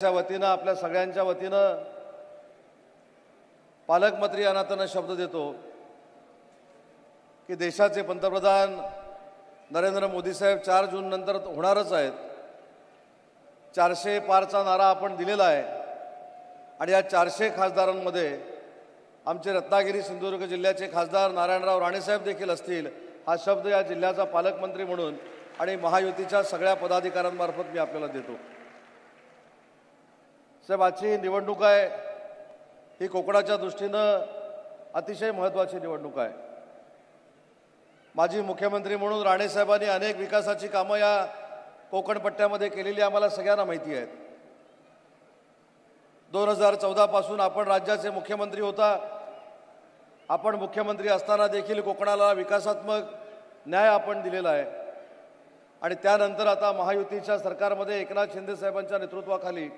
च्या वतीनं आपल्या सगळ्यांच्या वतीनं पालकमंत्री यांना त्यांना शब्द देतो की देशाचे पंतप्रधान नरेंद्र मोदी साहेब 4 जून नंतर होणारच आहेत। 400 पारचा नारा आपण दिलेला आहे आणि या 400 खासदारांमध्ये आमचे रत्नागिरी सिंधुदुर्ग जिल्ह्याचे खासदार नारायणराव राणे साहेब देखील असतील। हा शब्द या जिल्ह्याचा पालकमंत्री म्हणून आणि महायुतीच्या सगळ्या पदाधिकाऱ्यांमार्फत मी आपल्याला देतो। साहेब, आजची निवडणूक आहे ही कोकणाच्या दृष्टीनं अतिशय महत्त्वाची निवडणूक आहे। माजी मुख्यमंत्री म्हणून राणे साहेबांनी अनेक विकासाची कामं या कोकण पट्ट्यामध्ये केलेली आम्हाला सगळ्यांना माहिती आहेत। 2014 पासून आपण राज्याचे मुख्यमंत्री होता। आपण मुख्यमंत्री असताना देखील कोकणाला विकासात्मक न्याय आपण दिलेला आहे आणि त्यानंतर आता महायुतीच्या सरकारमध्ये एकनाथ शिंदे साहेबांच्या नेतृत्वाखाली